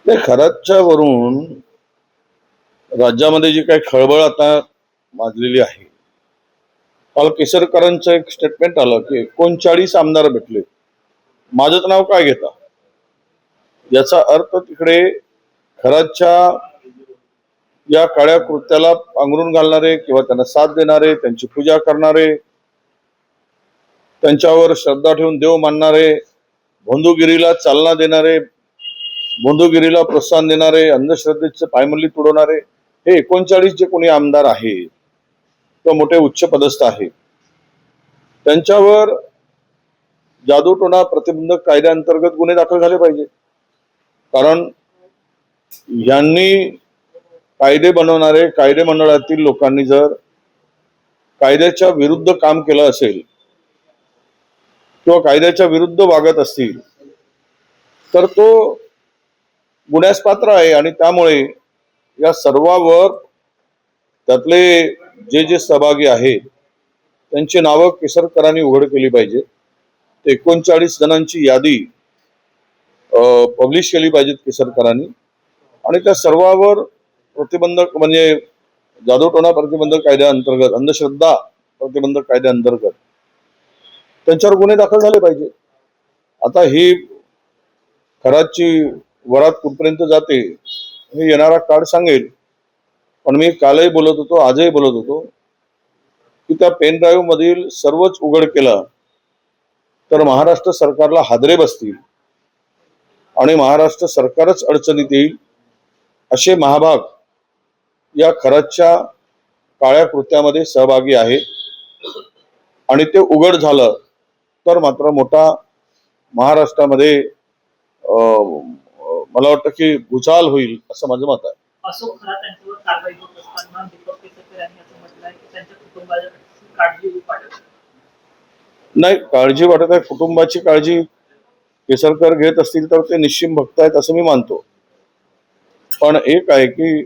ते खराच्या वरून राज्यामध्ये जी काही खळबळ आता माजलेली आहे. काल केसरकरांचं एक स्टेटमेंट आलं की 39 आमदार भेटले, माझंच नाव काय घेता. याचा अर्थ तिकडे खराच्या या काळ्या कृत्याला पांघरून घालणारे किंवा त्यांना साथ देणारे, त्यांची पूजा करणारे, त्यांच्यावर श्रद्धा ठेवून देव मानणारे, भोंदूगिरीला चालना देणारे, भोंदूगिरीला प्रोत्साहन देणारे, अंधश्रद्धेचे पायमल्ली तुडवणारे हे 39 जे कोणी आमदार आहेत किंवा मोठे उच्च पदस्थ आहेत, त्यांच्यावर जादूटोणा प्रतिबंधक कायद्याअंतर्गत गुन्हे दाखल झाले पाहिजे. कारण यांनी कायदे बनवणारे कायदे मंडळातील लोकांनी जर कायद्याच्या विरुद्ध काम केलं असेल किंवा कायद्याच्या विरुद्ध वागत असतील तर तो गुन्ह्यास पात्र आहे. आणि त्यामुळे या सर्वांवर त्यातले जे जे सहभागी आहेत त्यांची नावं केसरकरांनी उघड केली पाहिजे. 39 जणांची यादी पब्लिश केली पाहिजेत केसरकरांनी आणि त्या सर्वांवर प्रतिबंधक म्हणजे जादूटोणा प्रतिबंधक कायद्याअंतर्गत, अंधश्रद्धा प्रतिबंधक कायद्याअंतर्गत त्यांच्यावर गुन्हे दाखल झाले पाहिजे. आता ही खराची वरात कुठपर्यंत जाते हे येणारा काळ सांगेल. पण मी कालही बोलत होतो, आजही बोलत होतो की त्या पेन ड्राईव्ह मधील सर्वच उघड केलं तर महाराष्ट्र सरकारला हादरे बसतील आणि महाराष्ट्र सरकारच अडचणीत येईल. असे महाभाग या खराच्या काळ्या कृत्यामध्ये सहभागी आहेत आणि ते उघड झालं तर मात्र मोठा महाराष्ट्रामध्ये मला वाटतं की भूचाल होईल असं माझं मत आहे. अशोक खरात यांच्यावर कारवाई होत असताना दीपक केसरकर यांनी असं म्हटलं आहे की त्यांच्या कुटुंबाला काळजी वाटत नाही. काळजी वाटत आहे, कुटुंबाची काळजी केसरकर घेत असतील तर ते निश्चिम भक्त आहेत असं मी मानतो. पण एक आहे की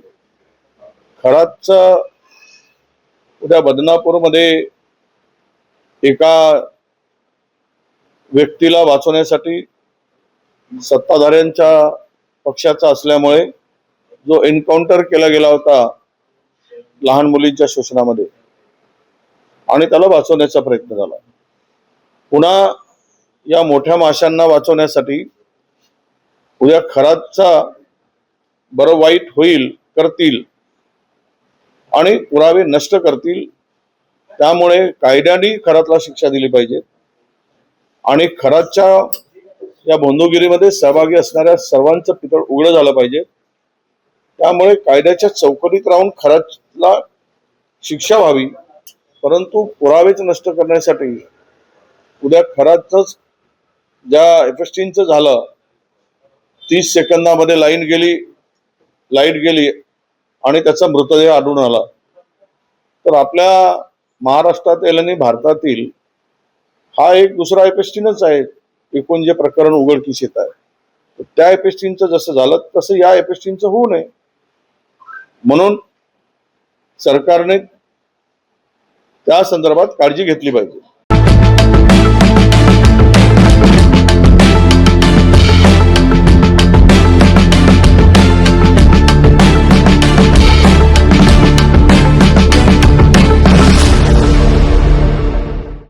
खरातचा उद्या बदनापूरमध्ये एका व्यक्तीला वाचवण्यासाठी सत्ताधाऱ्यांच्या पक्षाचा असल्यामुळे जो एन्काउंटर केला गेला होता लहान मुलींच्या शोषणामध्ये आणि त्याला वाचवण्याचा प्रयत्न झाला. पुन्हा या मोठ्या माशांना वाचवण्यासाठी उद्या खरातचा बरं वाईट होईल, करतील आणि पुरावे नष्ट करतील. त्यामुळे कायद्याने खरातला शिक्षा दिली पाहिजे आणि खरातच्या या भोंदूगिरीमध्ये सहभागी असणाऱ्या सर्वांचं पितळ उघडं झालं पाहिजे. त्यामुळे कायद्याच्या चौकटीत राहून खरातला शिक्षा व्हावी, परंतु पुरावेच नष्ट करण्यासाठी उद्या खरातच ज्या एफएसटीचं झालं, 30 सेकंदामध्ये लाईट गेली आणि त्याचा मृतदेह आढळून आला, तर आपल्या महाराष्ट्रातील आणि भारतातील हा एक दुसरा एफएसटीनच आहे. एकूण जे प्रकरण उघडकीस येत आहे त्या एफएसटीचं जसं झालं तसं या एफएसटीचं होऊ नये म्हणून सरकारने त्या संदर्भात काळजी घेतली पाहिजे.